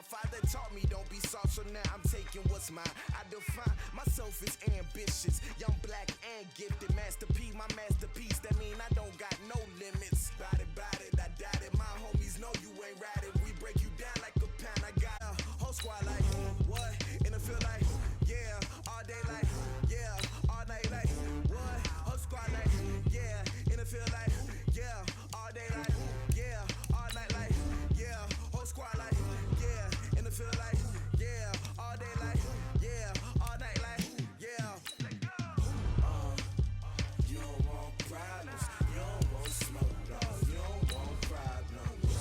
father taught me don't be soft, so now I'm taking what's mine. I define myself as ambitious, young, black, and gifted. Master P, my masterpiece, that mean I don't got no limits. Bout it, I doubt it. My homies know you ain't ratted. We break you down like a pound. I got a whole squad like, what? In the field like, yeah. All day like, yeah. All night like, what? Whole squad like, yeah. In the field like, yeah. All day like, yeah. All night like, yeah. Whole squad like, yeah. In the field like, yeah. All day like, yeah. All night like, yeah. You don't want problems. You don't want smoke, dog. You don't want problems.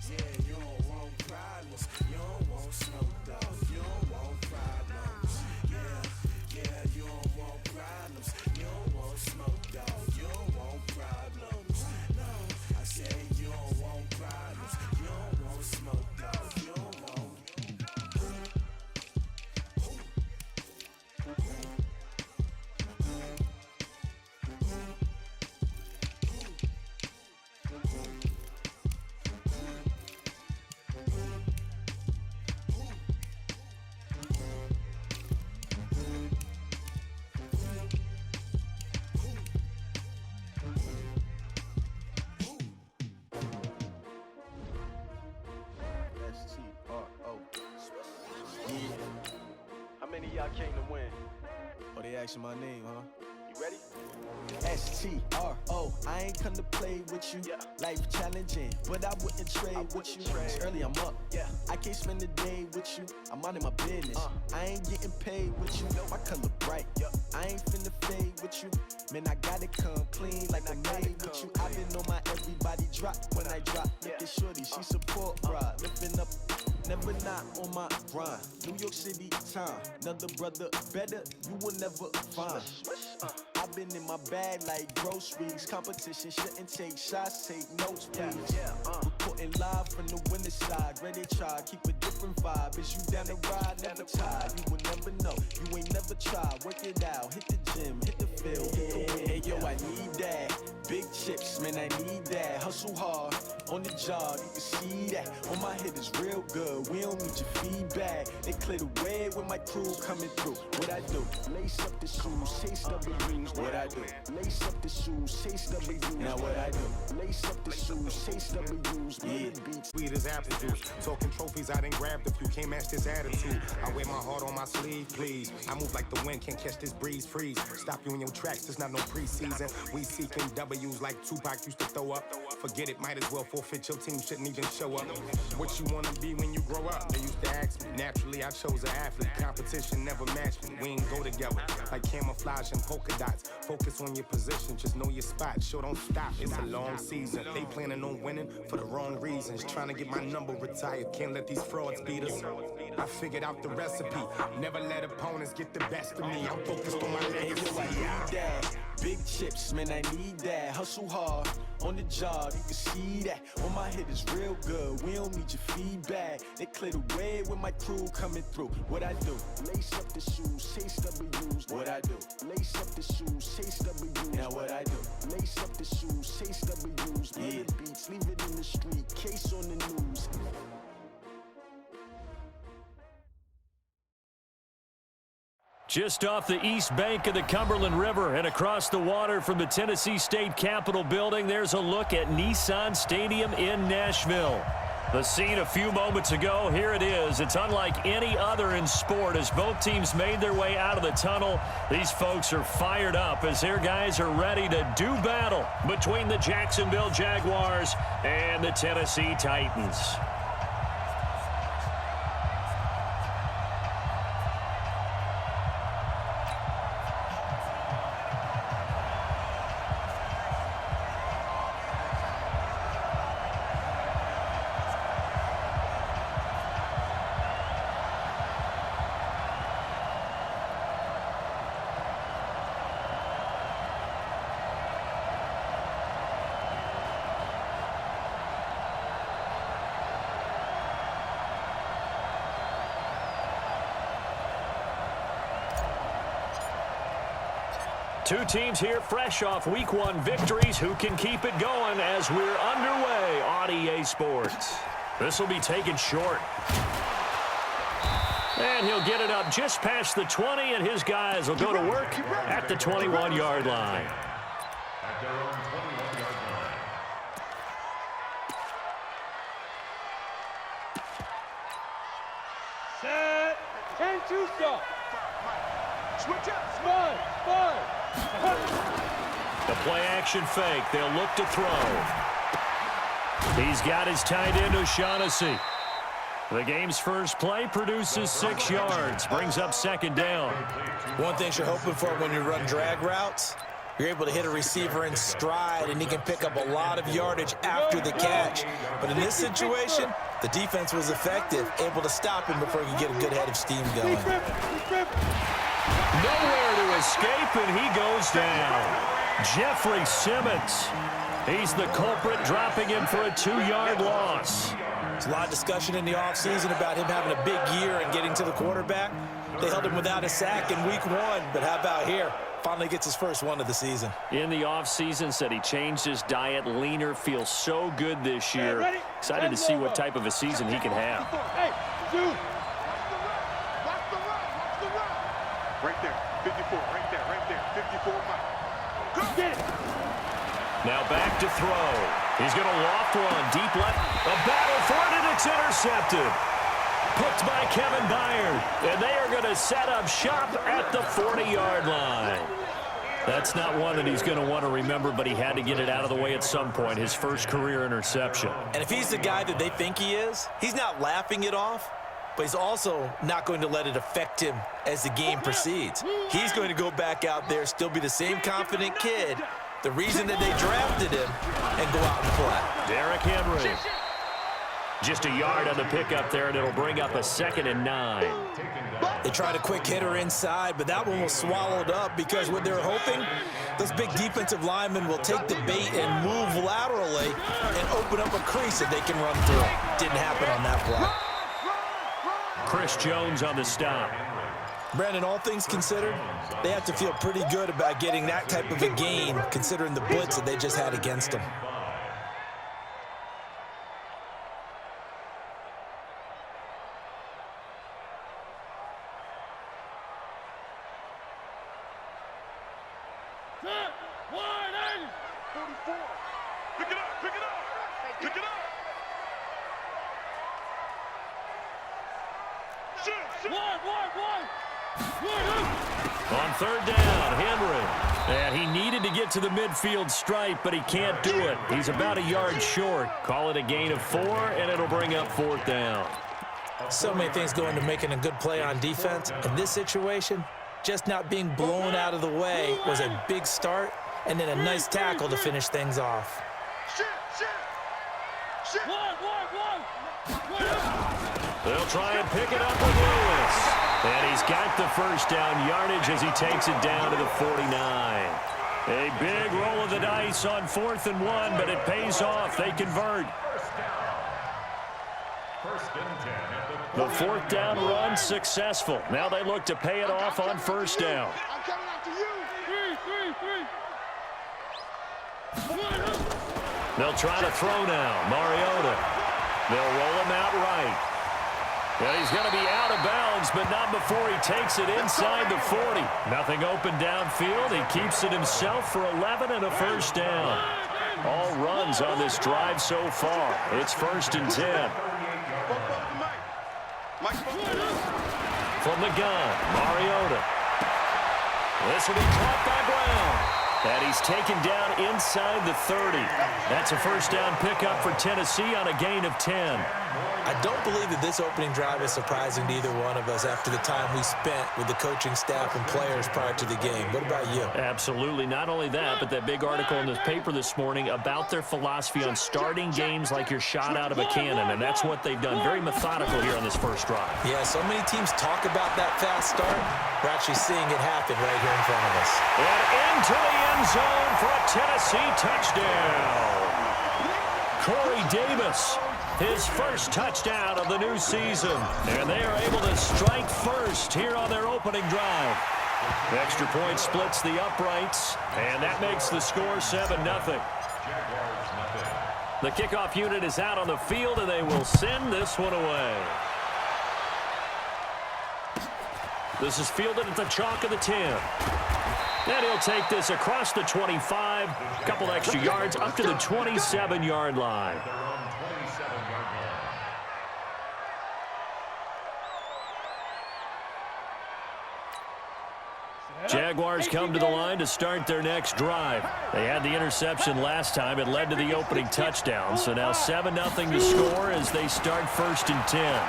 Yeah, you don't want problems. You don't want smoke, dog. You don't want problems. Yeah, you don't want problems. You don't want smoke, dog. You don't want problems. No, I said you don't want problems. You don't want smoke, dog. You don't want. S-T-R-O. Yeah. How many of y'all came to win? Oh, they asking my name, huh? You ready? S-T-R-O. I ain't come to play with you. Yeah. Life challenging, but I wouldn't trade with you. It's early, I'm up. Yeah. I can't spend the day with you. I'm out of my business. I ain't getting paid with you. My color bright. I ain't finna fade with you. Man, I gotta come clean like I made with you. I've been on my everybody drop when I drop. Look at shorty, she support bra. Lifting up, never not on my grind. New York City time, another brother better, you will never find. I've been in my bag like groceries. Competition shouldn't take shots, take notes, please. Reporting live from the winter side. Ready to try, keep a different vibe. Is you down the ride, never tired. You will never know, you ain't never tried. Work it out, hit the gym, hit the field. Hey, yo, I need that. Big chips, man, I need that. Hustle hard, on the job, you can see that. On my head is real good, we don't need your feedback. They clear the way with my crew coming through. What I do? Lace up the shoes, chase W's. What I do? Lace up the shoes, chase W's. Now what I do? Lace up the shoes, chase W's. Yeah. Beats. Sweet as apple juice. Talking trophies, I done grabbed a few. Can't match this attitude. I wear my heart on my sleeve, please. I move like the wind, can't catch this breeze. Freeze. Stop you in your tracks, there's not no preseason. We seeking W's like Tupac used to throw up. Forget it, might as well forfeit. Your team shouldn't even show up. What you wanna be when you grow up? They used to ask me. Naturally, I chose an athlete. Competition never matched me. We ain't go together like camouflage and polka dots. Focus on your position, just know your spot. Sure, don't stop. It's a long season. They planning on winning for the wrong reasons. Trying to get my number retired. Can't let these frauds beat us. I figured out the recipe. Never let opponents get the best of me. I'm focused on my legacy. I need that. Big chips, man, I need that. Hustle hard, on the job, you can see that. On my head is real good, we don't need your feedback. They clear the way with my crew coming through. What I do? Lace up the shoes, chase W's. What I do? Lace up the shoes, chase W's. Now what I do? Lace up the shoes, chase W's. Yeah. Beats, leave it in the street, case on the news. Just off the east bank of the Cumberland River and across the water from the Tennessee State Capitol building, there's a look at Nissan Stadium in Nashville. The scene a few moments ago, here it is. It's unlike any other in sport as both teams made their way out of the tunnel. These folks are fired up as their guys are ready to do battle between the Jacksonville Jaguars and the Tennessee Titans. Two teams here fresh off Week 1 victories. Who can keep it going as we're underway on EA Sports? This will be taken short. And he'll get it up just past the 20, and his guys will go to work at the 21-yard line. At their own 21-yard line. Set. 10-2 stop. Switch up. Spud. The play action fake. They'll look to throw. He's got his tight end O'Shaughnessy. The game's first play produces 6 yards, brings up second down. One thing you're hoping for when you run drag routes, you're able to hit a receiver in stride, and he can pick up a lot of yardage after the catch. But in this situation, the defense was effective, able to stop him before he could get a good head of steam going. Nowhere to escape, and he goes down. Jeffrey Simmons. He's the culprit, dropping him for a 2-yard loss. There's a lot of discussion in the offseason about him having a big year and getting to the quarterback. They held him without a sack in week 1, but how about here? Finally gets his first one of the season. In the offseason, said he changed his diet, leaner, feels so good this year. Excited to see what type of a season he can have. Hey, dude. Watch the run. Right there, 54, right there, 54, Mike. Get it. Now back to throw. He's going to loft one, deep left. A battle for it, and it's intercepted. Picked by Kevin Byard. And they are going to set up shop at the 40-yard line. That's not one that he's going to want to remember, but he had to get it out of the way at some point, his first career interception. And if he's the guy that they think he is, he's not laughing it off, but he's also not going to let it affect him as the game proceeds. He's going to go back out there, still be the same confident kid, the reason that they drafted him, and go out and play. Derrick Henry. Just a yard on the pickup there, and it'll bring up a 2nd and 9. They tried a quick hitter inside, but that one was swallowed up because what they're hoping, those big defensive linemen will take the bait and move laterally and open up a crease that they can run through. Didn't happen on that play. Chris Jones on the stop. Brandon, all things considered, they have to feel pretty good about getting that type of a gain considering the blitz that they just had against them. Set. 180. 44. Pick it up. Shoot. One. On 3rd down, Henry. And he needed to get to the midfield stripe, but he can't do it. He's about a yard short. Call it a gain of 4, and it'll bring up 4th down. So many things go into making a good play on defense. In this situation, just not being blown out of the way was a big start, and then a nice tackle to finish things off. One. They'll try and pick it up with Lewis. And he's got the first down yardage as he takes it down to the 49. A big roll of the dice on 4th and 1, but it pays off. They convert. First and 10 at The 4th down run successful. Now they look to pay it off on 1st down. I'm coming out to you. Three. They'll try to throw now. Mariota. They'll roll him out right. Well, he's going to be out of bounds, but not before he takes it inside the 40. Nothing open downfield. He keeps it himself for 11 and a first down. All runs on this drive so far. It's 1st and 10. From the gun, Mariota. This will be caught by Brown. And he's taken down inside the 30. That's a first down pickup for Tennessee on a gain of 10. I don't believe that this opening drive is surprising to either one of us after the time we spent with the coaching staff and players prior to the game. What about you? Absolutely. Not only that, but that big article in the paper this morning about their philosophy on starting games like you're shot out of a cannon, and that's what they've done. Very methodical here on this first drive. Yeah, so many teams talk about that fast start. We're actually seeing it happen right here in front of us. And into the end zone for a Tennessee touchdown. Corey Davis, his first touchdown of the new season. And they are able to strike first here on their opening drive. Extra point splits the uprights, and that makes the score 7-0. Jaguars nothing. The kickoff unit is out on the field, and they will send this one away. This is fielded at the chalk of the 10. And he'll take this across the 25, a couple extra yards up to the 27-yard line. Jaguars come to the line to start their next drive. They had the interception last time. It led to the opening touchdown. So now 7-0 to score as they start 1st and 10.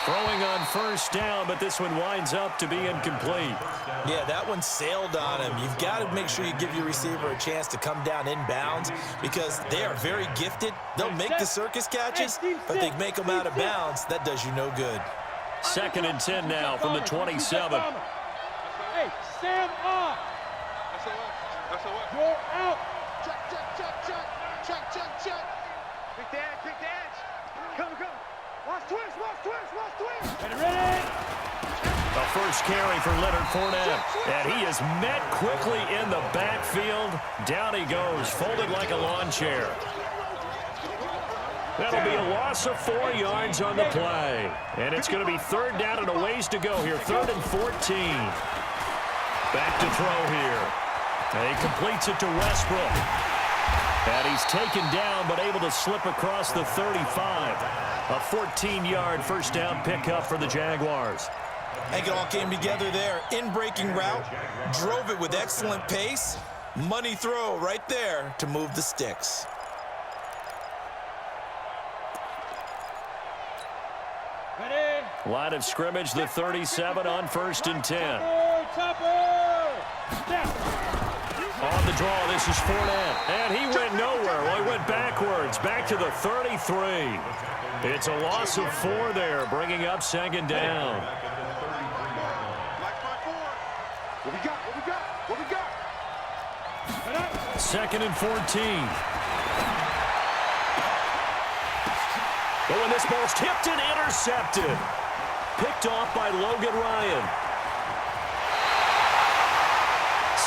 Throwing on 1st down, but this one winds up to be incomplete. Yeah, that one sailed on him. You've got to make sure you give your receiver a chance to come down inbounds because they are very gifted. They'll make the circus catches, but they make them out of bounds. That does you no good. 2nd and 10 now from the 27. Hey, stand up. You're out. Check. Quick dance. Come. Watch twist. Ready. The first carry for Leonard Fournette. And he is met quickly in the backfield. Down he goes, folded like a lawn chair. That'll be a loss of 4 yards on the play. And it's going to be 3rd down and a ways to go here. 3rd and 14. Back to throw here. And he completes it to Westbrook. And he's taken down but able to slip across the 35. A 14-yard 1st down pickup for the Jaguars. I think it all came together there. In-breaking route. Drove it with excellent pace. Money throw right there to move the sticks. Line of scrimmage, the 37 on 1st and 10. On the draw, this is Fournette. And he went nowhere. Well, he went backwards, back to the 33. It's a loss of 4 there, bringing up 2nd down. What we got? 2nd and 14. But when this ball's tipped and intercepted. Picked off by Logan Ryan.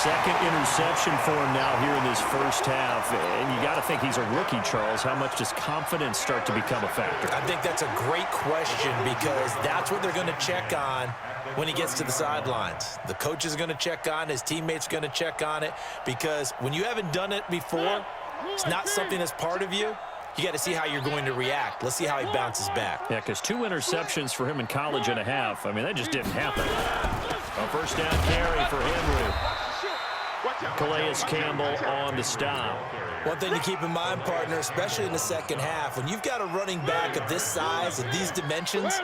2nd interception for him now here in this 1st half. And you got to think he's a rookie, Charles. How much does confidence start to become a factor? I think that's a great question because that's what they're going to check on when he gets to the sidelines. The coach is going to check on, his teammates are going to check on it because when you haven't done it before, it's not something that's part of you. You got to see how you're going to react. Let's see how he bounces back. Yeah, because 2 interceptions for him in college and a half. I mean, that just didn't happen. A 1st down carry for Henry. Calais Campbell on the stop. One thing to keep in mind, partner, especially in the 2nd half, when you've got a running back of this size and these dimensions,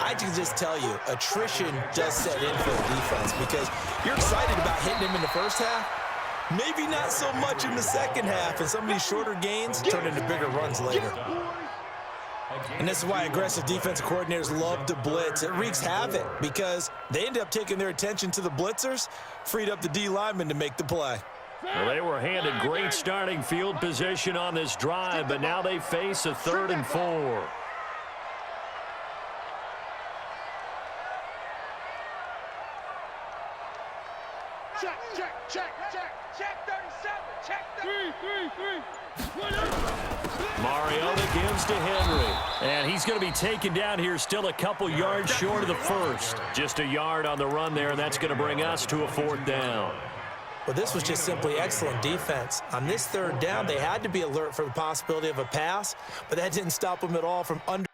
I can just tell you, attrition does set in for the defense because you're excited about hitting him in the 1st half. Maybe not so much in the 2nd half, and some of these shorter gains turn into bigger runs later. And this is why aggressive defensive coordinators love to blitz. It wreaks havoc because they end up taking their attention to the blitzers, freed up the D lineman to make the play. Well, they were handed great starting field position on this drive, but now they face a 3rd and 4. Check 37. Check 3. Mariota gives to Henry. And he's going to be taken down here still a couple yards short of the 1st. Just a yard on the run there, and that's going to bring us to a 4th down. Well, this was just simply excellent defense. On this 3rd down, they had to be alert for the possibility of a pass, but that didn't stop them at all from under.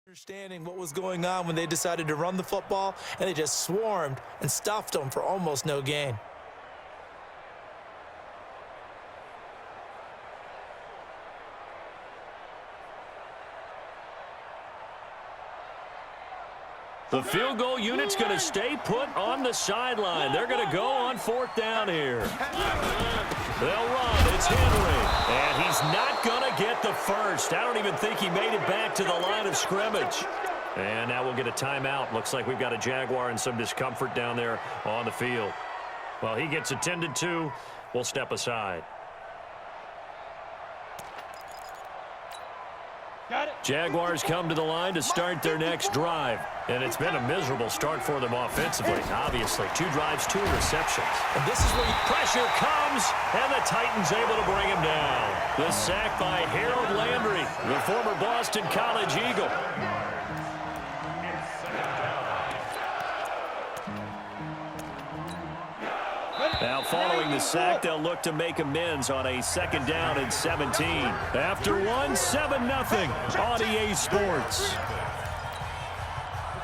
Understanding what was going on when they decided to run the football, and they just swarmed and stuffed them for almost no gain. The field goal unit's going to stay put on the sideline. They're going to go on 4th down here. They'll run. It's Henry. And he's not going to get the first. I don't even think he made it back to the line of scrimmage. And now we'll get a timeout. Looks like we've got a Jaguar in some discomfort down there on the field. Well, he gets attended to. We'll step aside. Jaguars come to the line to start their next drive. And it's been a miserable start for them offensively, obviously. 2 drives, 2 receptions. And this is where pressure comes, and the Titans able to bring him down. The sack by Harold Landry, the former Boston College Eagle. Now following the sack, they'll look to make amends on a 2nd down and 17. After 7-0 on EA Sports.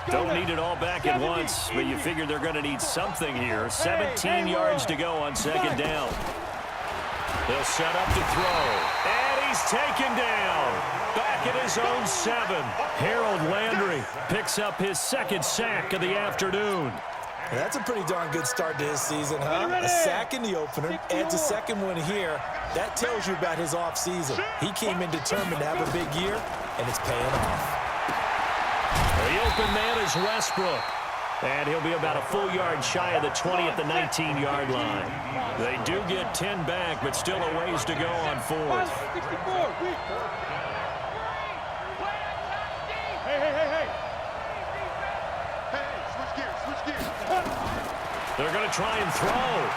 Don't need it all back at once, but you figure they're going to need something here. 17 yards to go on 2nd down. They'll set up to throw. And he's taken down. Back at his own 7. Harold Landry picks up his 2nd sack of the afternoon. That's a pretty darn good start to his season, huh? A sack in the opener, adds a 2nd one here. That tells you about his offseason. He came in determined to have a big year, and it's paying off. The open man is Westbrook. And he'll be about a full yard shy of the 20 at the 19-yard line. They do get 10 back, but still a ways to go on 4th. They're going to try and throw.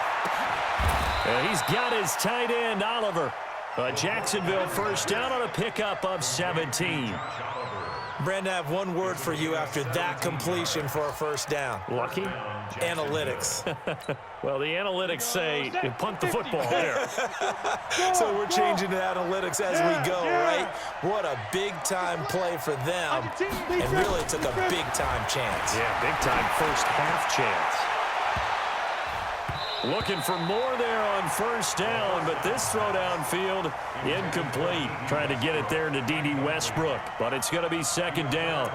And he's got his tight end, Oliver. A Jacksonville 1st down on a pickup of 17. Brandon, I have one word for you after that completion for a 1st down. Lucky? Analytics. Well, the analytics say punt the football there. So we're changing to analytics as we go, right? What a big-time play for them. And really took a big-time chance. Yeah, big-time 1st half chance. Looking for more there on 1st down, but this throw downfield incomplete. Trying to get it there to D.D. Westbrook, but it's going to be 2nd down.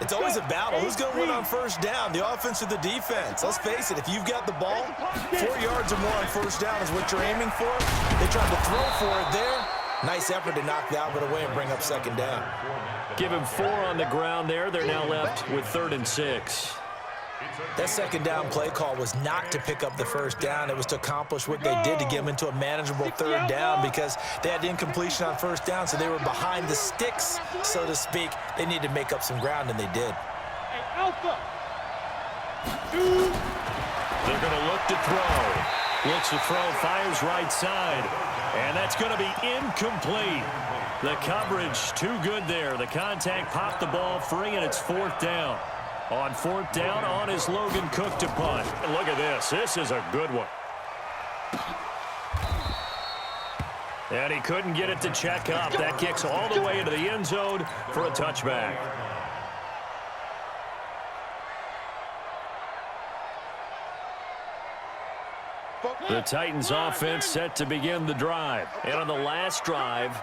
It's always a battle. Who's going to win on 1st down, the offense or the defense? Let's face it, if you've got the ball, 4 yards or more on 1st down is what you're aiming for. They tried to throw for it there. Nice effort to knock the outlet away and bring up 2nd down. Give him 4 on the ground there. They're now left with 3rd and 6. That 2nd down play call was not to pick up the 1st down. It was to accomplish what they did to get them into a manageable 3rd down because they had incompletion on 1st down, so they were behind the sticks, so to speak. They needed to make up some ground, and they did. They're going to look to throw. Looks to throw, fires right side, and that's going to be incomplete. The coverage too good there. The contact popped the ball free, and it's 4th down. On 4th down, on is Logan Cook to punt. And look at this. This is a good one. And he couldn't get it to check up. That kicks all the way into the end zone for a touchback. The Titans offense set to begin the drive. And on the last drive,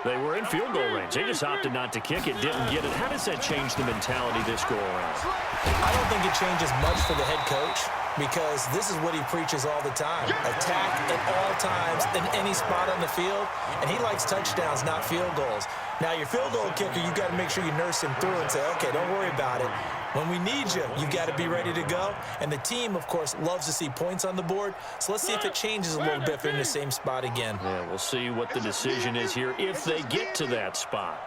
they were in field goal range. They just opted not to kick it, didn't get it. How does that change the mentality this go around? I don't think it changes much for the head coach because this is what he preaches all the time. Attack at all times in any spot on the field, and he likes touchdowns, not field goals. Now, your field goal kicker, you've got to make sure you nurse him through and say, okay, don't worry about it. When we need you, you've got to be ready to go. And the team, of course, loves to see points on the board. So let's see if it changes a little bit if they're in the same spot again. Yeah, we'll see what the decision is here if they get to that spot.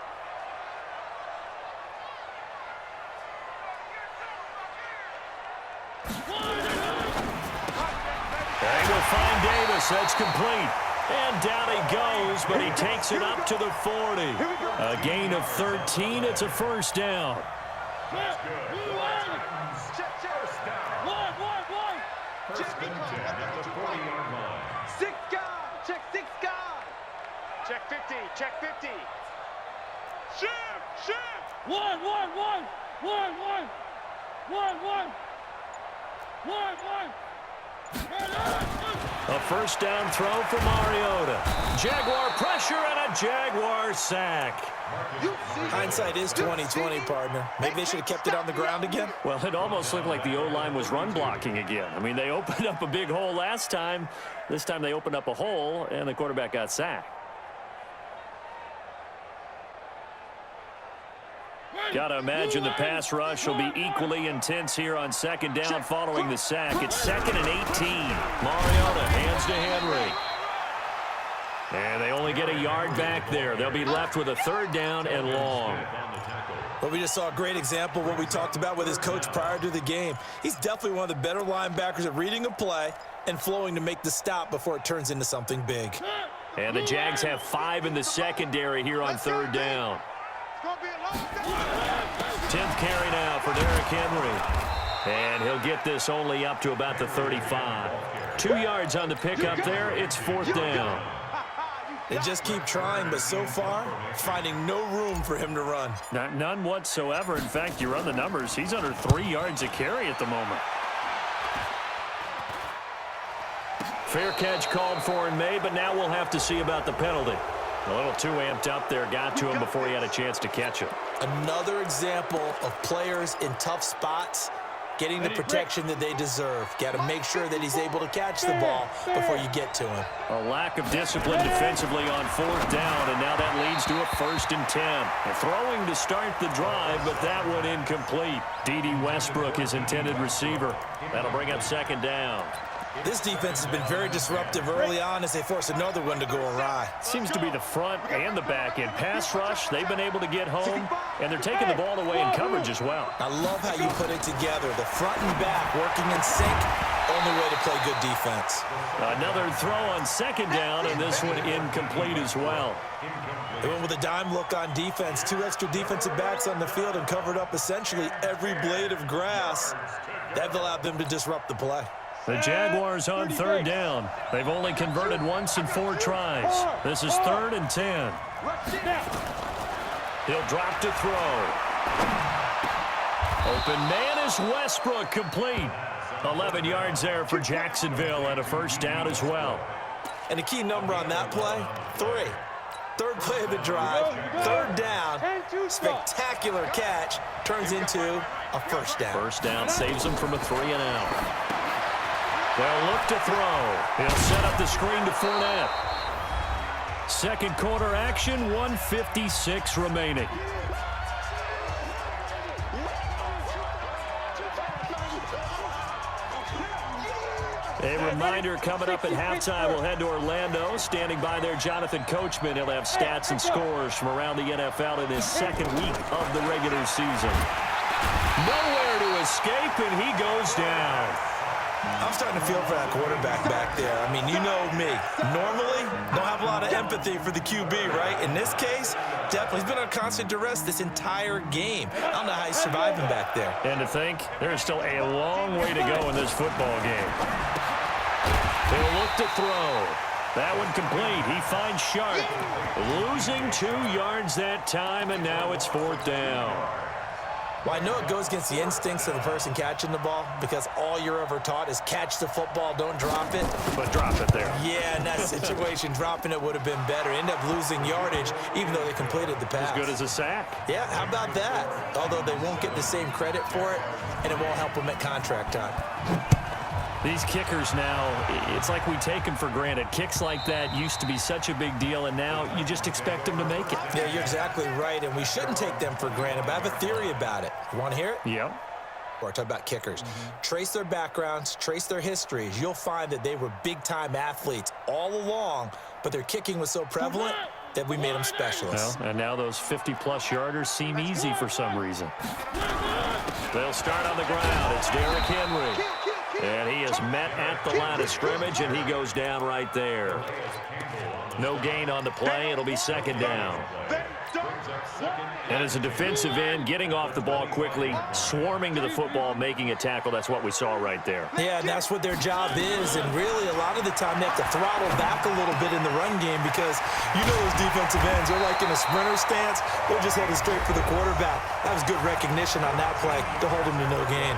And we'll find Davis. That's complete. And down he goes, but he takes it up to the 40. A gain of 13. It's a 1st down. First and 10 at the 40-yard line. 6 guys. Check 6 guys. Check 50. Check 50. Shift. One. A first down throw for Mariota. Jaguar pressure and a Jaguar sack. Hindsight is 20/20, partner. Maybe they should have kept it on the ground again. Well, it almost looked like the O-line was run blocking again. I mean, they opened up a big hole last time. This time they opened up a hole, and the quarterback got sacked. Got to imagine the pass rush will be equally intense here on second down following the sack. It's 2nd and 18. Mariota hands to Henry. And they only get a yard back there. They'll be left with a 3rd down and long. Well, we just saw a great example of what we talked about with his coach prior to the game. He's definitely one of the better linebackers at reading a play and flowing to make the stop before it turns into something big. And the Jags have 5 in the secondary here on 3rd down. 10th carry now for Derrick Henry. And he'll get this only up to about the 35. 2 yards on the pickup there. It's 4th down. They just keep trying, but so far, finding no room for him to run. None whatsoever. In fact, you run the numbers. He's under 3 yards a carry at the moment. Fair catch called for and made, but now we'll have to see about the penalty. A little too amped up there. Got to him before he had a chance to catch it. Another example of players in tough spots getting the protection that they deserve. Got to make sure that he's able to catch the ball before you get to him. A lack of discipline defensively on 4th down, and now that leads to a 1st and 10. They're throwing to start the drive, but that one incomplete. D.D. Westbrook, his intended receiver. That'll bring up 2nd down. This defense has been very disruptive early on as they force another one to go awry. Seems to be the front and the back end. Pass rush, they've been able to get home, and they're taking the ball away in coverage as well. I love how you put it together. The front and back working in sync, only way to play good defense. Another throw on 2nd down, and this one incomplete as well. They went with a dime look on defense. 2 extra defensive backs on the field and covered up essentially every blade of grass. That allowed them to disrupt the play. The Jaguars on 3rd down. They've only converted once in 4 tries. This is 3rd and 10. He'll drop to throw. Open man is Westbrook, complete. 11 yards there for Jacksonville and a 1st down as well. And a key number on that play, 3. 3rd play of the drive, 3rd down, spectacular catch, turns into a 1st down. 1st down saves them from a 3 and out. They'll look to throw. He'll set up the screen to Fournette. 2nd quarter action, 1:56 remaining. A reminder coming up at halftime, we'll head to Orlando. Standing by there, Jonathan Coachman. He'll have stats and scores from around the NFL in his 2nd week of the regular season. Nowhere to escape, and he goes down. I'm starting to feel for that quarterback back there. I mean, you know me. Normally, don't have a lot of empathy for the QB, right? In this case, definitely. He's been on constant duress this entire game. I don't know how he's surviving back there. And to think, there is still a long way to go in this football game. They'll look to throw. That one complete. He finds Sharp. Losing 2 yards that time, and now it's 4th down. Well, I know it goes against the instincts of the person catching the ball because all you're ever taught is catch the football, don't drop it. But drop it there. Yeah, in that situation, dropping it would have been better. End up losing yardage, even though they completed the pass. As good as a sack. Yeah, how about that? Although they won't get the same credit for it, and it won't help them at contract time. These kickers now, it's like we take them for granted. Kicks like that used to be such a big deal, and now you just expect them to make it. Yeah, you're exactly right, and we shouldn't take them for granted, but I have a theory about it. You want to hear it? Yep. Or talk about kickers. Trace their backgrounds, trace their histories. You'll find that they were big-time athletes all along, but their kicking was so prevalent that we made them specialists. Well, and now those 50-plus yarders seem easy for some reason. They'll start on the ground. It's Derrick Henry. And he is met at the line of scrimmage, and he goes down right there. No gain on the play. It'll be 2nd down. And as a defensive end, getting off the ball quickly, swarming to the football, making a tackle, that's what we saw right there. Yeah, and that's what their job is, and really a lot of the time they have to throttle back a little bit in the run game because you know those defensive ends, they're like in a sprinter stance. They're just headed straight for the quarterback. That was good recognition on that play to hold him to no gain.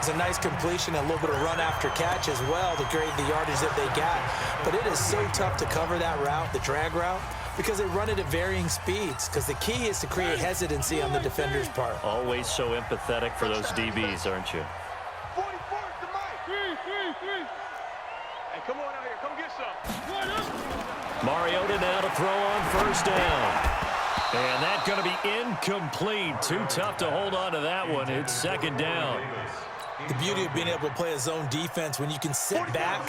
It's a nice completion, a little bit of run after catch as well to create the yardage that they got. But it is so tough to cover that route, the drag route, because they run it at varying speeds. Because the key is to create hesitancy on the defender's part. Always so empathetic for those DBs, aren't you? 44 to Mike. 3. Hey, come on out here. Come get some. Mariota now to throw on first down. And that's going to be incomplete. Too tough to hold on to that one. It's second down. The beauty of being able to play a zone defense when you can sit back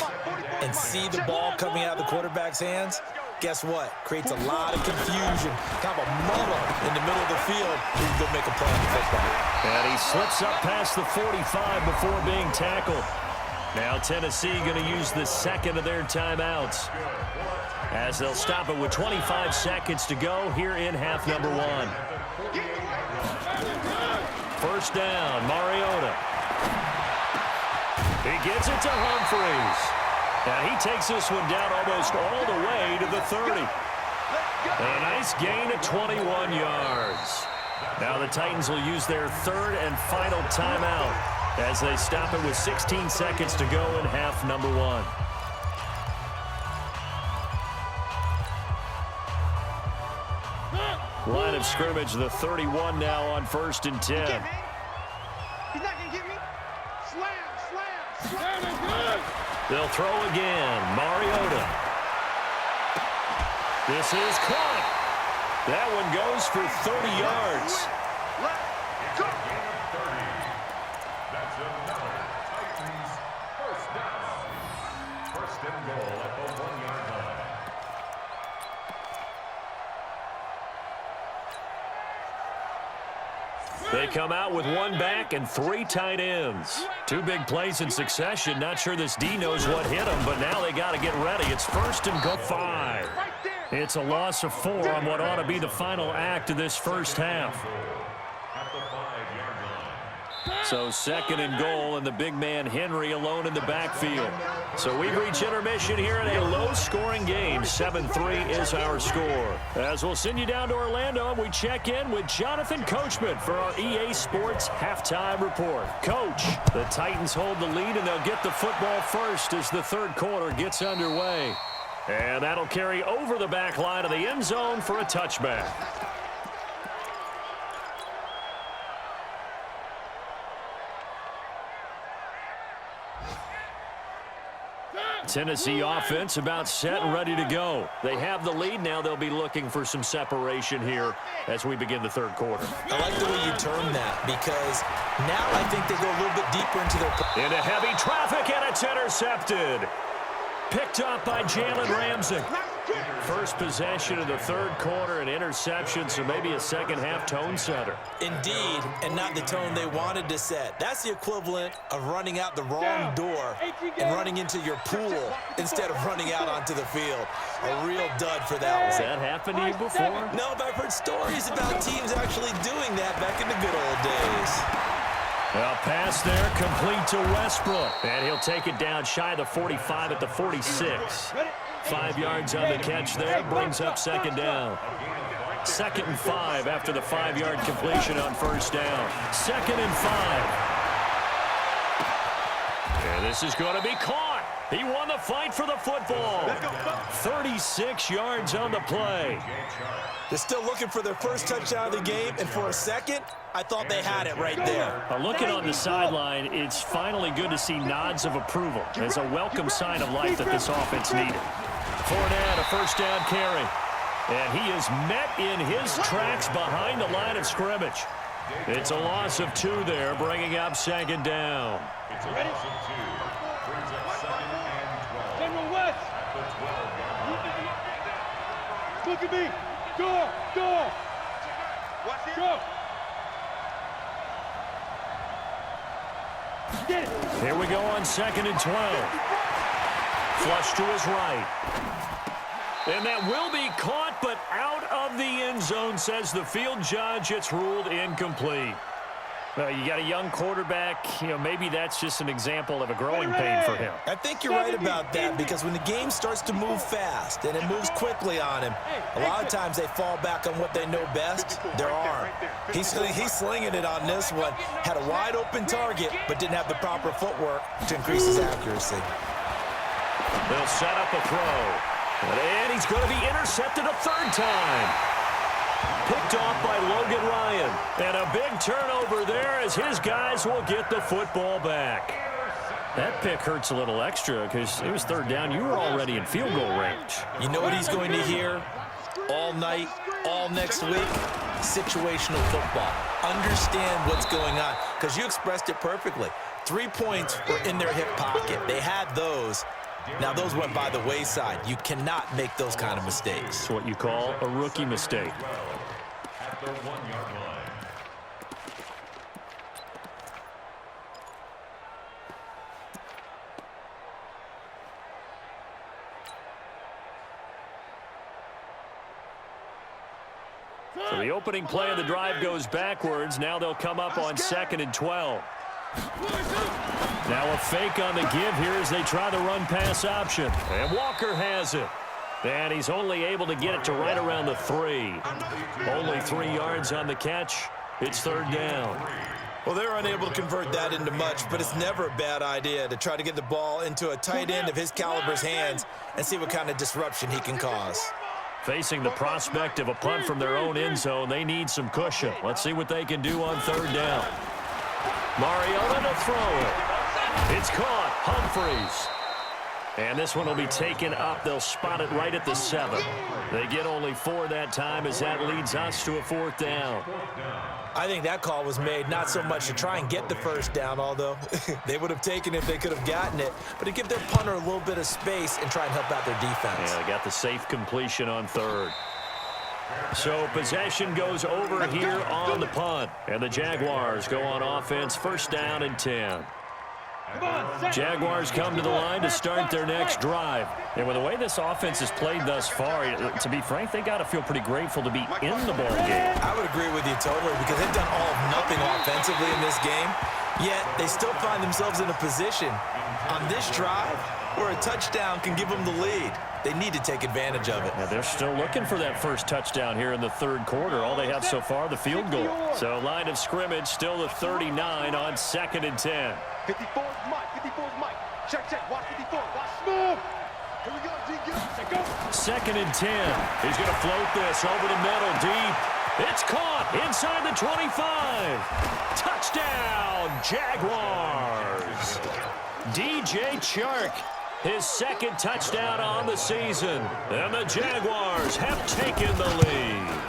and see the ball coming out of the quarterback's hands, guess what? Creates a lot of confusion, kind of a muddle in the middle of the field. You can go make a play on the football. And he slips up past the 45 before being tackled. Now Tennessee going to use the second of their timeouts, as they'll stop it with 25 seconds to go here in half number one. First down, Mariota. He gets it to Humphries. Now he takes this one down almost all the way to the 30. A nice gain of 21 yards. Now the Titans will use their third and final timeout as they stop it with 16 seconds to go in half number one. Line of scrimmage, the 31 now on 1st and 10. He's not going to get me. Slam. They'll throw again. Mariota. This is caught. That one goes for 30 yards. Let's go. That's another Titans first down. First and goal at the 1-yard line. They come out with one back and 3 tight ends. 2 big plays in succession. Not sure this D knows what hit them, but now they got to get ready. It's first and goal 5. It's a loss of 4 on what ought to be the final act of this first half. At the 5-yard line. So second and goal, and the big man Henry alone in the backfield. So we've reached intermission here in a low-scoring game. 7-3 is our score. As we'll send you down to Orlando, we check in with Jonathan Coachman for our EA Sports Halftime Report. Coach, the Titans hold the lead, and they'll get the football first as the third quarter gets underway. And that'll carry over the back line of the end zone for a touchback. Tennessee offense about set and ready to go. They have the lead. Now they'll be looking for some separation here as we begin the third quarter. I like the way you term that, because now I think they go a little bit deeper into their... Into heavy traffic, and it's intercepted. Picked up by Jalen Ramsey. First possession of the third quarter, an interception, so maybe a second-half tone setter. Indeed, and not the tone they wanted to set. That's the equivalent of running out the wrong door and running into your pool instead of running out onto the field. A real dud for that one. Has that happened to you before? No, but I've heard stories about teams actually doing that back in the good old days. Well, pass there, complete to Westbrook. And he'll take it down shy of the 45 at the 46. 5 yards on the catch there, brings up second down. 2nd and 5 after the 5-yard completion on first down. 2nd and 5. And this is going to be caught. He won the fight for the football. 36 yards on the play. They're still looking for their first touchdown of the game, and for a second, I thought they had it right there. Looking on the sideline, it's finally good to see nods of approval. It's a welcome sign of life that this offense needed. Fournette, a first down carry. And he is met in his tracks behind the line of scrimmage. It's a loss of 2 there, bringing up second down. It's a loss of 2. Brings up 2nd and 12. General West. At the 12-yard line. Look at me. Go. Watch it. Go. Get it. Here we go on 2nd and 12. Flush to his right. And that will be caught, but out of the end zone, says the field judge. It's ruled incomplete. Well, you got a young quarterback. Maybe that's just an example of a growing pain for him. I think you're right about that, because when the game starts to move fast and it moves quickly on him, a lot of times they fall back on what they know best, their arm. He's slinging it on this one. Had a wide open target, but didn't have the proper footwork to increase his accuracy. They'll set up a throw. And he's going to be intercepted a third time. Picked off by Logan Ryan. And a big turnover there as his guys will get the football back. That pick hurts a little extra because it was third down. You were already in field goal range. You know what he's going to hear all night, all next week? Situational football. Understand what's going on, because you expressed it perfectly. 3 points were in their hip pocket. They had those. Now, those went by the wayside. You cannot make those kind of mistakes. It's what you call a rookie mistake. At the 1-yard line. So the opening play of the drive goes backwards. Now they'll come up on 2nd and 12. Now a fake on the give here as they try the run-pass option. And Walker has it. And he's only able to get it to right around the 3. Only 3 yards on the catch. It's third down. Well, they're unable to convert that into much, but it's never a bad idea to try to get the ball into a tight end of his caliber's hands and see what kind of disruption he can cause. Facing the prospect of a punt from their own end zone, they need some cushion. Let's see what they can do on third down. Mariota to throw it. It's caught. Humphreys. And this one will be taken up. They'll spot it right at the 7. They get only 4 that time as that leads us to a 4th down. I think that call was made not so much to try and get the first down, although they would have taken it if they could have gotten it, but to give their punter a little bit of space and try and help out their defense. Yeah, they got the safe completion on third. So possession goes over here on the punt. And the Jaguars go on offense, 1st down and 10. Jaguars come to the line to start their next drive. And with the way this offense has played thus far, to be frank, they got to feel pretty grateful to be in the ball game. I would agree with you totally, because they've done all of nothing offensively in this game, yet they still find themselves in a position on this drive where a touchdown can give them the lead. They need to take advantage of it. Yeah, they're still looking for that first touchdown here in the third quarter. All they have so far, the field goal. So line of scrimmage, still the 39 on 2nd and 10. 54's Mike. 54's Mike. Check. Watch 54. Watch smooth. Here we go, G. Get up. Go. 2nd and 10. He's going to float this over the middle, deep. It's caught inside the 25. Touchdown, Jaguars. DJ Chark, his 2nd touchdown on the season. And the Jaguars have taken the lead.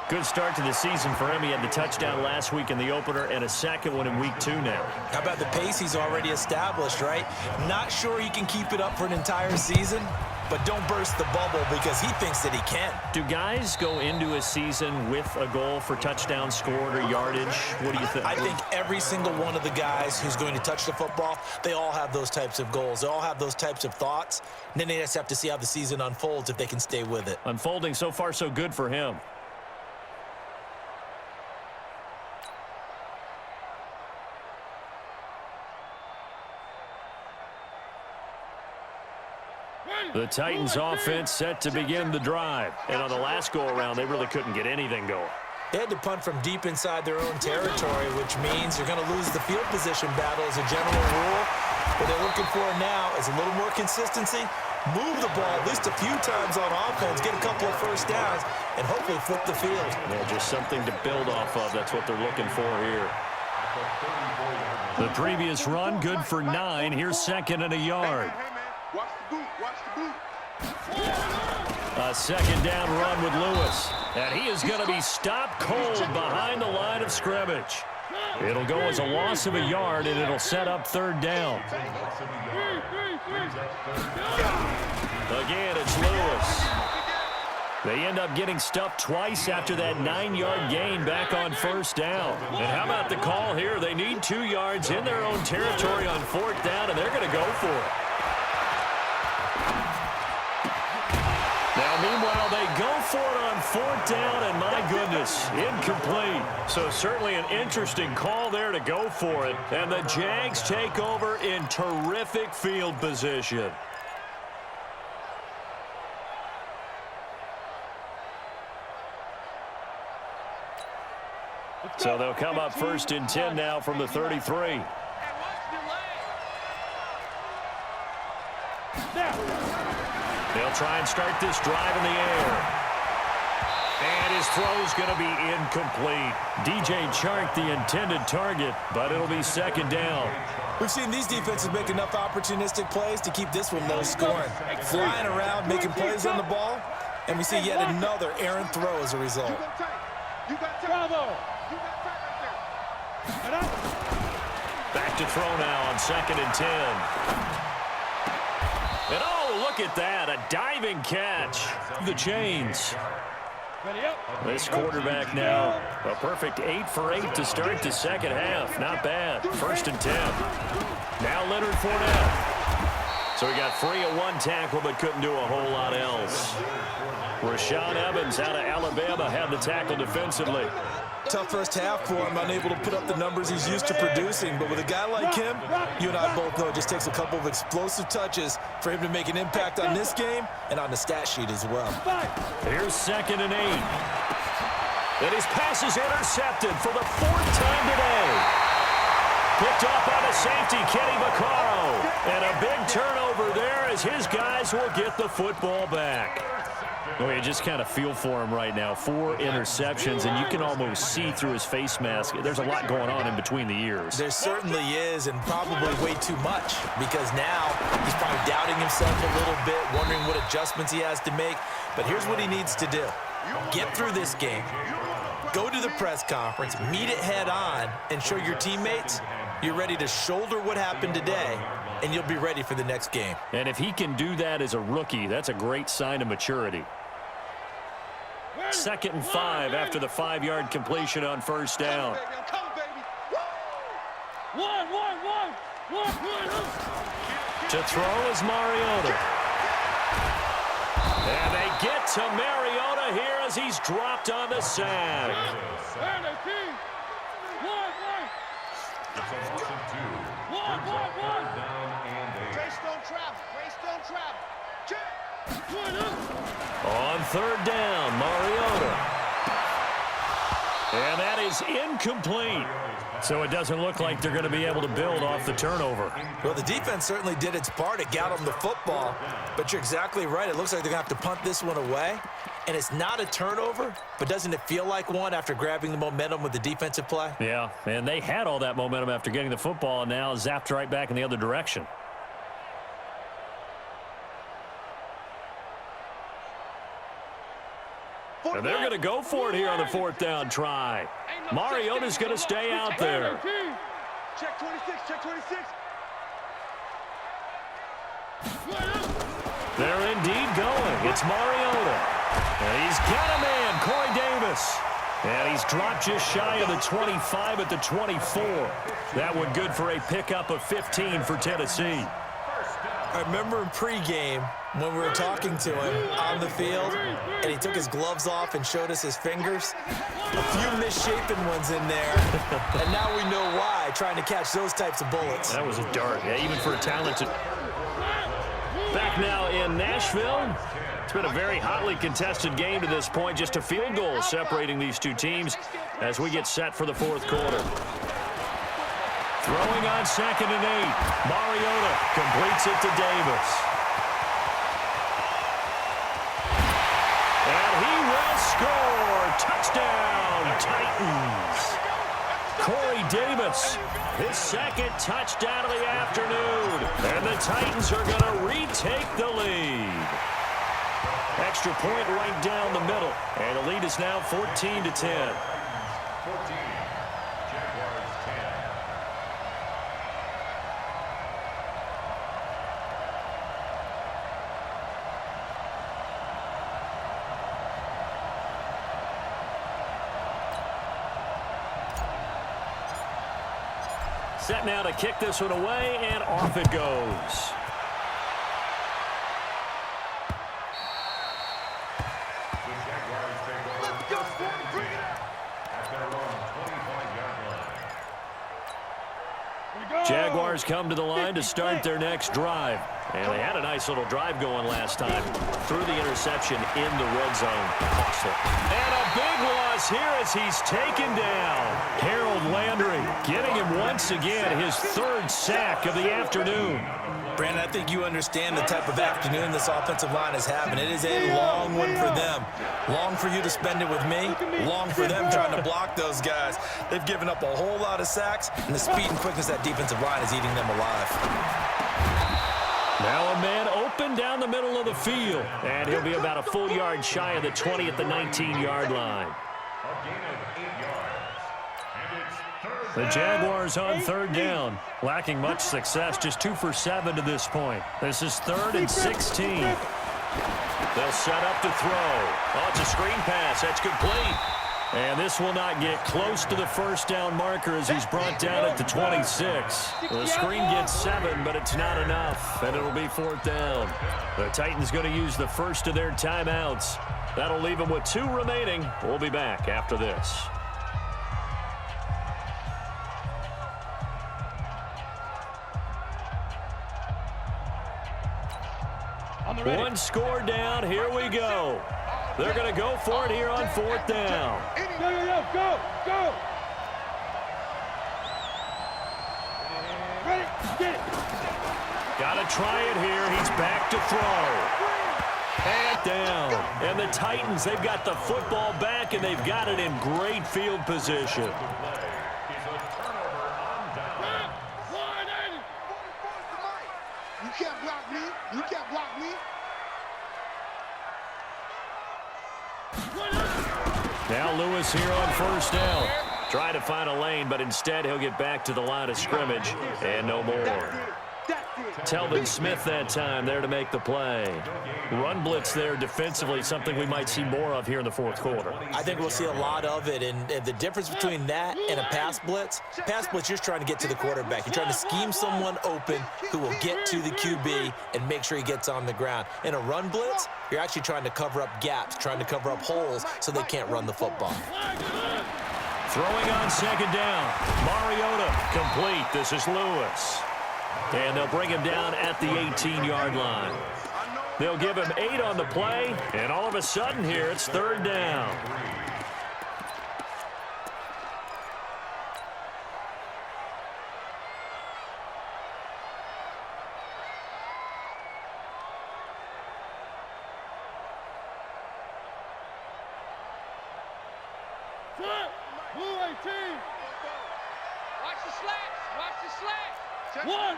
Good start to the season for him. He had the touchdown last week in the opener and a 2nd one in week 2 now. How about the pace he's already established, right? Not sure he can keep it up for an entire season, but don't burst the bubble because he thinks that he can. Do guys go into a season with a goal for touchdown scored or yardage? What do you think? I think every single one of the guys who's going to touch the football, they all have those types of goals. They all have those types of thoughts. And then they just have to see how the season unfolds if they can stay with it. Unfolding so far so good for him. The Titans offense set to begin the drive. And on the last go-around, they really couldn't get anything going. They had to punt from deep inside their own territory, which means you're going to lose the field position battle as a general rule. What they're looking for now is a little more consistency, move the ball at least a few times on offense, get a couple of first downs, and hopefully flip the field. Yeah, just something to build off of. That's what they're looking for here. The previous run, good for 9. Here's 2nd and a yard. Hey, man. Watch the boot. Watch the boot. A 2nd down run with Lewis. And he is going to be stopped cold behind the line of scrimmage. It'll go as a loss of a yard, and it'll set up 3rd down. Again, it's Lewis. They end up getting stuffed twice after that 9-yard gain back on 1st down. And how about the call here? They need 2 yards in their own territory on 4th down, and they're going to go for it. Now, meanwhile, they go for it on 4th down, and my goodness, incomplete. So certainly an interesting call there to go for it. And the Jags take over in terrific field position. So they'll come up 1st and 10 now from the 33. They'll try and start this drive in the air. And his throw's going to be incomplete. DJ Chark, the intended target, but it'll be 2nd down. We've seen these defenses make enough opportunistic plays to keep this one low scoring. Flying around, making plays on the ball, and we see yet another errant throw as a result. Back to throw now on 2nd and 10. And oh, look at that, a diving catch. The chains. This quarterback now, a perfect 8 for 8 to start the 2nd half. Not bad. 1st and 10. Now Leonard Fournette. So he got free of 1 tackle, but couldn't do a whole lot else. Rashaan Evans out of Alabama had the tackle defensively. Tough first half for him, unable to put up the numbers he's used to producing. But with a guy like him, you and I both know it just takes a couple of explosive touches for him to make an impact on this game and on the stat sheet as well. Here's 2nd and 8. And his pass is intercepted for the 4th time today. Picked off by the safety, Kenny Vaccaro. And a big turnover there as his guys will get the football back. Well, you just kind of feel for him right now. 4 interceptions, and you can almost see through his face mask. There's a lot going on in between the ears. There certainly is, and probably way too much, because now he's probably doubting himself a little bit, wondering what adjustments he has to make. But here's what he needs to do. Get through this game. Go to the press conference, meet it head on, and show your teammates you're ready to shoulder what happened today, and you'll be ready for the next game. And if he can do that as a rookie, that's a great sign of maturity. 2nd and 5 after the 5-yard completion on 1st down. To throw is Mariota. And they get to Mariota here as he's dropped on the sack. On 3rd down, Mariota. And that is incomplete. So it doesn't look like they're going to be able to build off the turnover. Well, the defense certainly did its part to get them the football, but you're exactly right. It looks like they're going to have to punt this one away. And it's not a turnover, but doesn't it feel like one after grabbing the momentum with the defensive play? Yeah, and they had all that momentum after getting the football, and now zapped right back in the other direction. And they're going to go for it here on the 4th down try. Mariota's going to stay out there. Check 26, check 26. They're indeed going. It's Mariota. And he's got a man, Corey Davis. And he's dropped just shy of the 25 at the 24. That one good for a pickup of 15 for Tennessee. I remember in pregame when we were talking to him on the field, and he took his gloves off and showed us his fingers. A few misshapen ones in there, and now we know why, trying to catch those types of bullets. That was a dart, yeah, even for a talented. Back now in Nashville. It's been a very hotly contested game to this point. Just a field goal separating these two teams as we get set for the 4th quarter. Throwing on 2nd and 8. Mariota completes it to Davis. And he will score. Touchdown, Titans. Corey Davis, his 2nd touchdown of the afternoon. And the Titans are going to retake the lead. Extra point right down the middle. And the lead is now 14-10. 14. Jaguars 10. Set now to kick this one away, and off it goes. The Jaguars come to the line to start their next drive. And they had a nice little drive going last time. Threw the interception in the red zone. Costly. And a big loss here as he's taken down. Harold Landry getting him once again his third sack of the afternoon. Brandon, I think you understand the type of afternoon this offensive line is having. It is a long one for them. Long for you to spend it with me. Long for them trying to block those guys. They've given up a whole lot of sacks, and the speed and quickness of that defensive line is eating them alive. Now a man open down the middle of the field. And he'll be about a full yard shy of the 20 at the 19-yard line. The Jaguars on third down. Lacking much success, just 2 for 7 to this point. This is 3rd and 16. They'll set up to throw. Oh, it's a screen pass. That's complete. And this will not get close to the first down marker as he's brought down at the 26. The screen gets 7, but it's not enough, and it'll be 4th down. The Titans going to use the first of their timeouts. That'll leave them with 2 remaining. We'll be back after this. One score down. Here we go. They're going to go for it here on 4th down. Go, go. Ready, get it. Got to try it here. He's back to throw. And down. And the Titans, they've got the football back, and they've got it in great field position. You can't block me. You can't block me. Now Lewis here on 1st down. Try to find a lane, but instead he'll get back to the line of scrimmage and no more. Telvin Smith that time there to make the play. Run blitz there defensively, something we might see more of here in the 4th quarter. I think we'll see a lot of it, and the difference between that and a pass blitz, you're just trying to get to the quarterback. You're trying to scheme someone open who will get to the QB and make sure he gets on the ground. In a run blitz, you're actually trying to cover up gaps, trying to cover up holes so they can't run the football. Throwing on 2nd down. Mariota complete. This is Lewis. And they'll bring him down at the 18-yard line. They'll give him 8 on the play, and all of a sudden here it's 3rd down. Blue 18. Watch the slats. Watch the slats. One.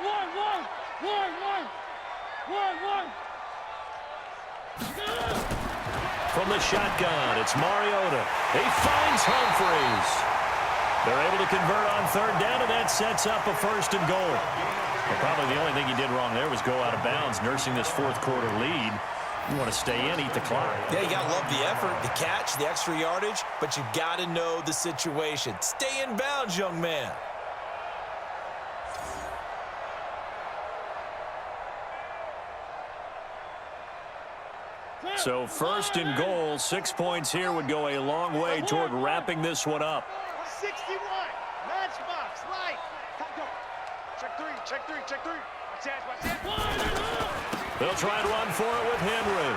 From the shotgun, it's Mariota. He finds Humphreys. They're able to convert on 3rd down, and that sets up a 1st and goal. Well, probably the only thing he did wrong there was go out of bounds, nursing this 4th quarter lead. You want to stay in, eat the clock. Yeah, you got to love the effort, the catch, the extra yardage, but you got to know the situation. Stay in bounds, young man. So 1st and goal, 6 points here would go a long way toward wrapping this one up. 61. Matchbox. Light. Check three. Watch that. They'll try and run for it with Henry.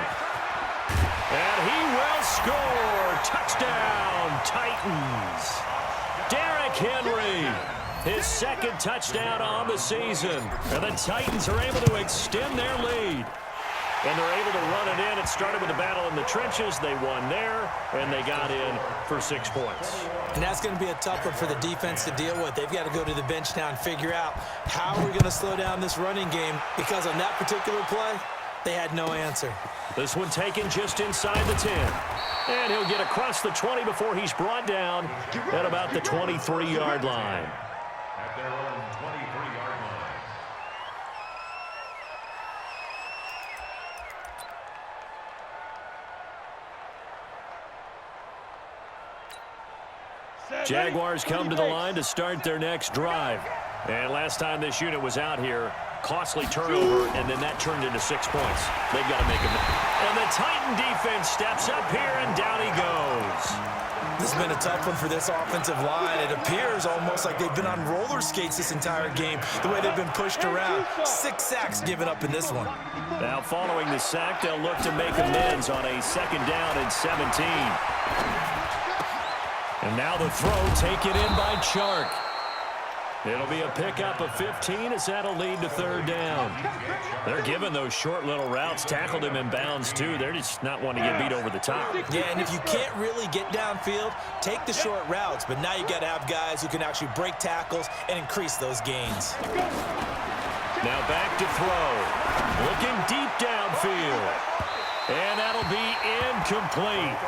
And he will score. Touchdown, Titans. Derrick Henry, his 2nd touchdown on the season. And the Titans are able to extend their lead. And they're able to run it in. It started with a battle in the trenches. They won there, and they got in for 6 points. And that's going to be a tough one for the defense to deal with. They've got to go to the bench now and figure out how we're going to slow down this running game, because on that particular play, they had no answer. This one taken just inside the 10. And he'll get across the 20 before he's brought down at about the 23-yard line. At their own 23-yard line. Jaguars come to the line to start their next drive. And last time this unit was out here, costly turnover, and then that turned into 6 points. They've got to make them. And the Titan defense steps up here, and down he goes. This has been a tough one for this offensive line. It appears almost like they've been on roller skates this entire game, the way they've been pushed around. 6 sacks given up in this one. Now following the sack, they'll look to make amends on a 2nd down and 17. And now the throw taken in by Chark. It'll be a pickup of 15 as that'll lead to 3rd down. They're giving those short little routes. Tackled him in bounds, too. They're just not wanting to get beat over the top. Yeah, and if you can't really get downfield, take the short routes. But now you got to have guys who can actually break tackles and increase those gains. Now back to throw. Looking deep downfield. And that'll be incomplete.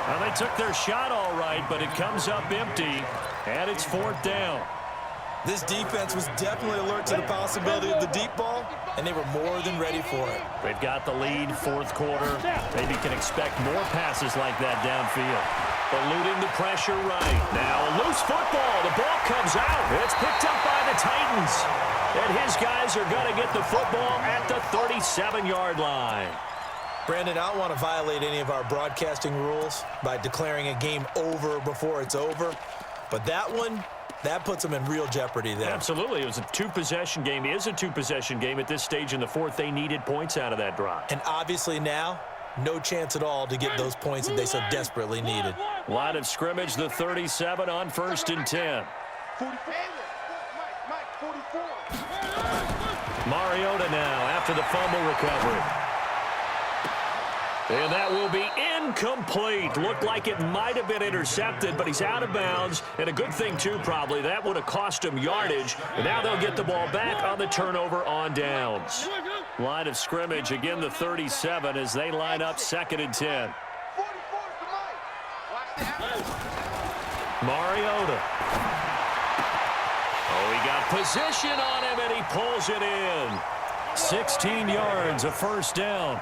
Well, they took their shot all right, but it comes up empty. And it's 4th down. This defense was definitely alert to the possibility of the deep ball, and they were more than ready for it. They've got the lead, 4th quarter. Maybe can expect more passes like that downfield. Eluding the pressure right. Now a loose football. The ball comes out. It's picked up by the Titans. And his guys are going to get the football at the 37-yard line. Brandon, I don't want to violate any of our broadcasting rules by declaring a game over before it's over, but that one, that puts them in real jeopardy there. Absolutely. It was a 2-possession game. It is a 2-possession game at this stage in the 4th. They needed points out of that drive. And obviously now, no chance at all to get those points that they so desperately needed. Line of scrimmage, the 37 on 1st and 10. Mariota now after the fumble recovery. And that will be incomplete. Looked like it might have been intercepted, but he's out of bounds. And a good thing, too, probably. That would have cost him yardage. And now they'll get the ball back on the turnover on downs. Line of scrimmage, again, the 37 as they line up 2nd and 10. Mariota. Oh, he got position on him, and he pulls it in. 16 yards, a 1st down.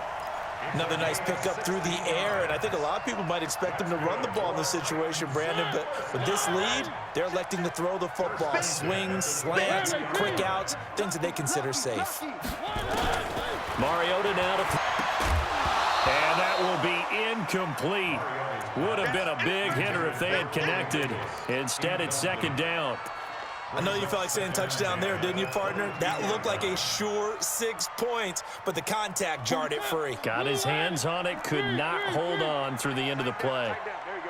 Another nice pickup through the air, and I think a lot of people might expect them to run the ball in this situation, Brandon, but with this lead, they're electing to throw the football. Swings, slants, quick outs, things that they consider safe. Mariota now to... And that will be incomplete. Would have been a big hitter if they had connected. Instead, it's 2nd down. I know you felt like saying touchdown there, didn't you, partner? That looked like a sure 6 points, but the contact jarred it free. Got his hands on it, could not hold on through the end of the play.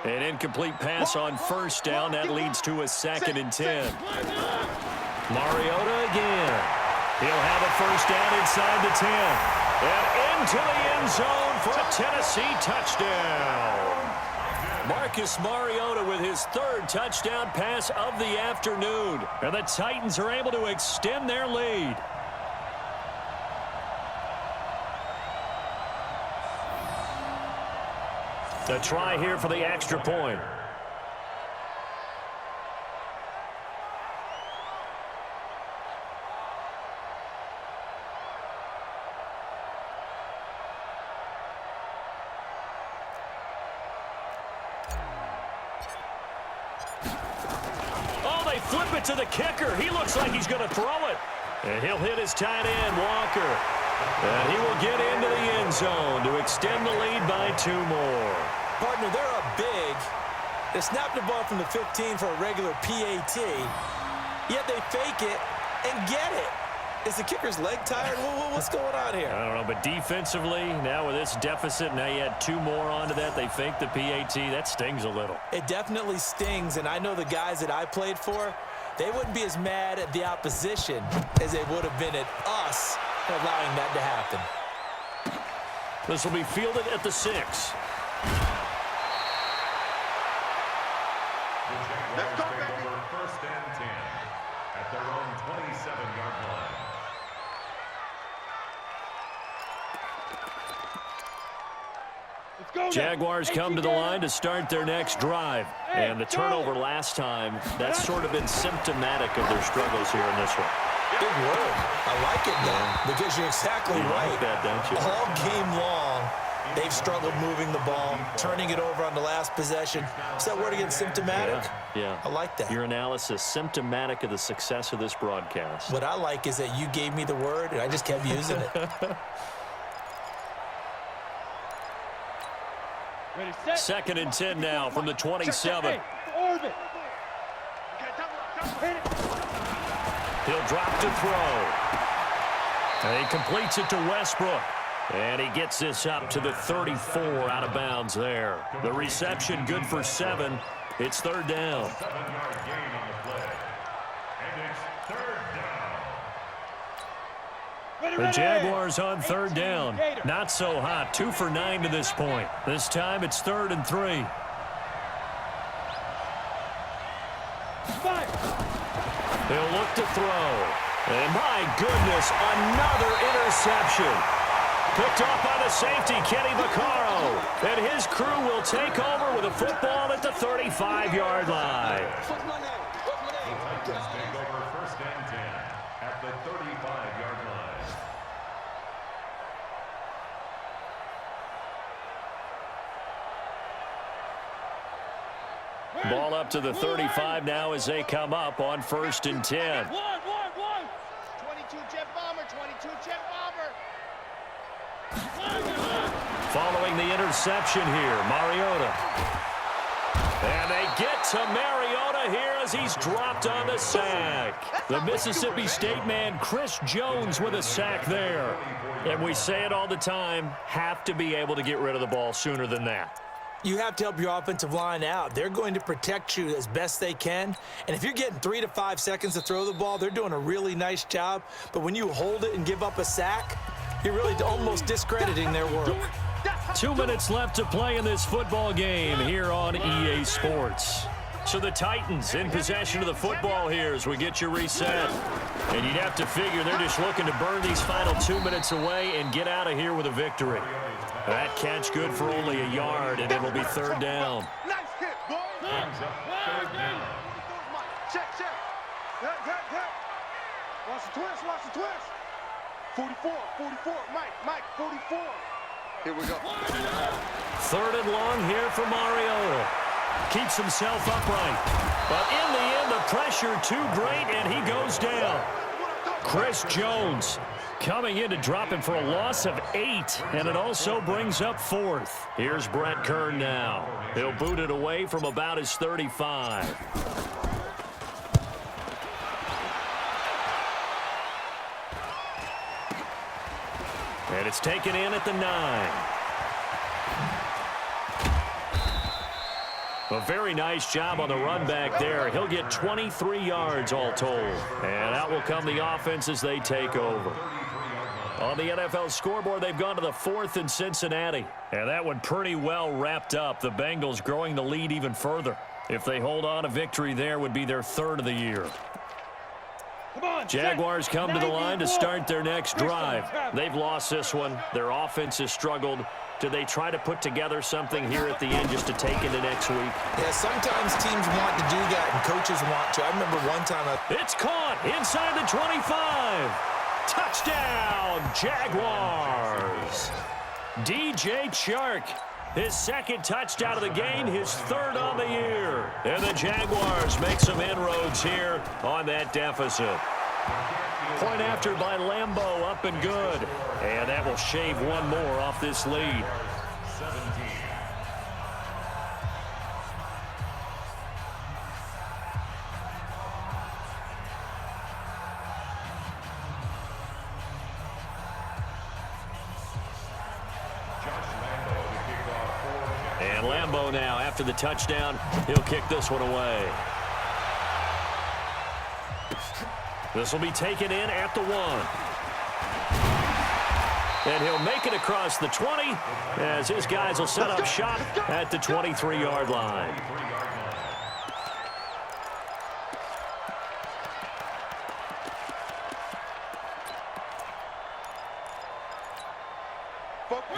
An incomplete pass on 1st down. That leads to a 2nd and 10. Mariota again. He'll have a 1st down inside the 10. And into the end zone for a Tennessee touchdown. Marcus Mariota with his 3rd touchdown pass of the afternoon. And the Titans are able to extend their lead. A try here for the extra point. Flip it to the kicker. He looks like he's going to throw it. And he'll hit his tight end, Walker. And he will get into the end zone to extend the lead by 2 more. Partner, they're up big. They snapped the ball from the 15 for a regular PAT, yet they fake it and get it. Is the kicker's leg tired? What's going on here? I don't know, but defensively, now with this deficit, now you add 2 more onto that. They fake the PAT. That stings a little. It definitely stings, and I know the guys that I played for, they wouldn't be as mad at the opposition as they would have been at us for allowing that to happen. This will be fielded at the 6. Let's go, baby. 1st and 10 at their own 27-yard line. Jaguars come to the line to start their next drive. And the turnover last time, that's sort of been symptomatic of their struggles here in this one. Big word. I like it, though, because you're exactly right. Like that, don't you? All game long, they've struggled moving the ball, turning it over on the last possession. Is that word again, symptomatic? Yeah. I like that. Your analysis, symptomatic of the success of this broadcast. What I like is that you gave me the word, and I just kept using it. 2nd and 10 now from the 27. He'll drop to throw. And he completes it to Westbrook. And he gets this up to the 34 out of bounds there. The reception good for 7. It's 3rd down. 7-yard gain on the play. And it's 3rd down. The Jaguars on 3rd down. Not so hot. 2 for 9 to this point. This time it's 3rd and 3. He'll look to throw. And my goodness, another interception. Picked off by the safety, Kenny Vaccaro. And his crew will take over with a football at the 35-yard line. The Titans take over 1st and 10 at the 35-yard line. Ball up to the 35 now as they come up on 1st and 10. 22 jet bomber, 22 jet bomber. Following the interception here, Mariota. And they get to Mariota here as he's dropped on the sack. The Mississippi State man, Chris Jones, with a sack there. And we say it all the time, have to be able to get rid of the ball sooner than that. You have to help your offensive line out. They're going to protect you as best they can. And if you're getting 3 to 5 seconds to throw the ball, they're doing a really nice job. But when you hold it and give up a sack, you're really almost discrediting their work. 2 minutes left to play in this football game here on EA Sports. So the Titans in possession of the football here as we get you reset. And you'd have to figure they're just looking to burn these final 2 minutes away and get out of here with a victory. That catch good for only a yard, and it'll be 3rd down. Nice hit, boy. Brings up 3rd down. Check. Watch the twist. 44, Mike, 44. Here we go. 3rd and long here for Mariota. Keeps himself upright. But in the end, the pressure too great, and he goes down. Chris Jones coming in to drop him for a loss of 8, and it also brings up 4th. Here's Brett Kern now. He'll boot it away from about his 35. And it's taken in at the 9. A very nice job on the run back there. He'll get 23 yards all told. And out will come the offense as they take over. On the NFL scoreboard, they've gone to the 4th in Cincinnati. And that one pretty well wrapped up. The Bengals growing the lead even further. If they hold on, a victory there would be their 3rd of the year. Jaguars come to the line to start their next drive. They've lost this one. Their offense has struggled. Do they try to put together something here at the end just to take into next week? Yeah, sometimes teams want to do that and coaches want to. I remember one time. It's caught inside the 25. Touchdown, Jaguars. DJ Chark, his 2nd touchdown of the game, his 3rd on the year. And the Jaguars make some inroads here on that deficit. Point after by Lambeau, up and good. And that will shave one more off this lead. 17. And Lambeau now, after the touchdown, he'll kick this one away. This will be taken in at the 1. And he'll make it across the 20 as his guys will set up shop at the 23-yard line.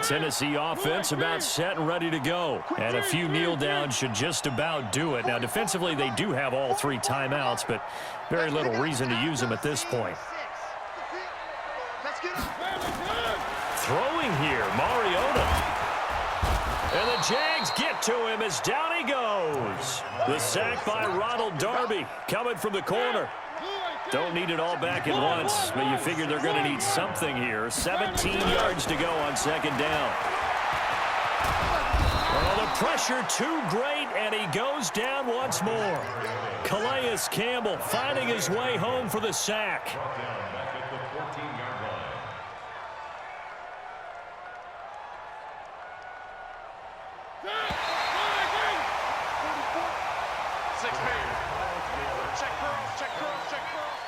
Tennessee offense about set and ready to go. And a few kneel downs should just about do it. Now, defensively, they do have all 3 timeouts, but very little reason to use them at this point. Throwing here, Mariota. And the Jags get to him as down he goes. The sack by Ronald Darby coming from the corner. Don't need it all back at once, but you figure they're going to need something here. 17 yards to go on 2nd down. Oh, the pressure too great, and he goes down once more. Calais Campbell finding his way home for the sack. Brought down back at the 14-yard line. Six man. Check curls, check curls, check curls.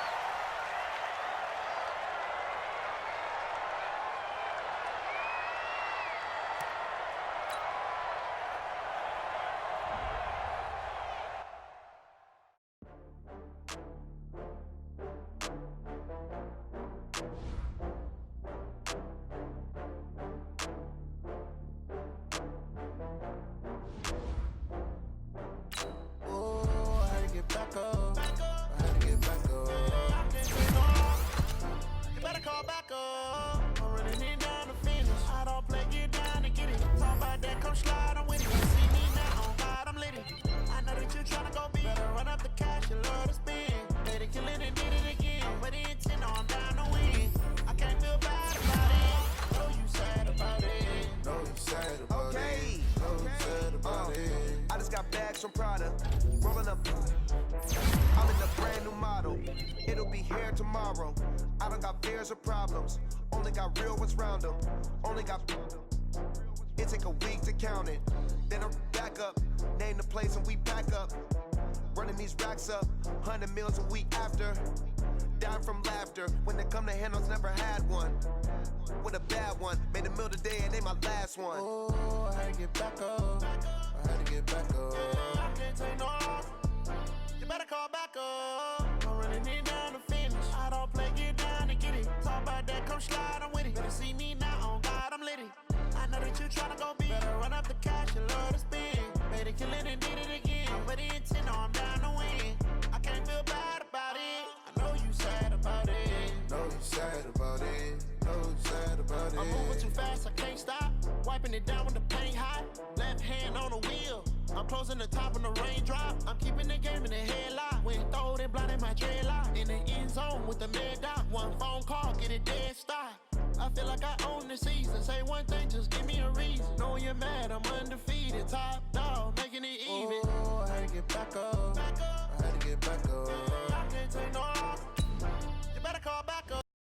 I just got bags from Prada, rolling up. I'm in a brand new model. It'll be here tomorrow. I don't got fears or problems. Only got real ones round them. Only got. It take a week to count it. Then I'm back up. Name the place and we back up. Running these racks up. 100 meals a week after. Down from laughter. When they come to handles, never had one. With a bad one. Made a meal today and they my last one. Oh, I had to get back up. I had to get back up. I can't take no off. You better call back up. I'm running it down to finish. I don't play, get down to get it. Talk about that, come slide, I'm with it. Better see me now, on God, I'm lit it. I know that you tryna go big. Better run up the cash, you love to spend. Made a killing and did it again. But the intent, no, I'm down to win. I can't feel bad about it. I know you sad about it. Know you sad about it. Know you sad about it. I'm moving too fast, I can't stop. Wiping it down when the paint hot. Left hand on the wheel. I'm closing the top when the raindrop. I'm keeping the game in the headlock. When throwed and blinded my dreadlock. In the end zone with the mad dot. One phone call, get it dead stop. I feel like I own the season. Say one thing, just give me a reason. Knowing you're mad, I'm undefeated. Top dog, making it even. Oh, I had to get back up. I had to get back up.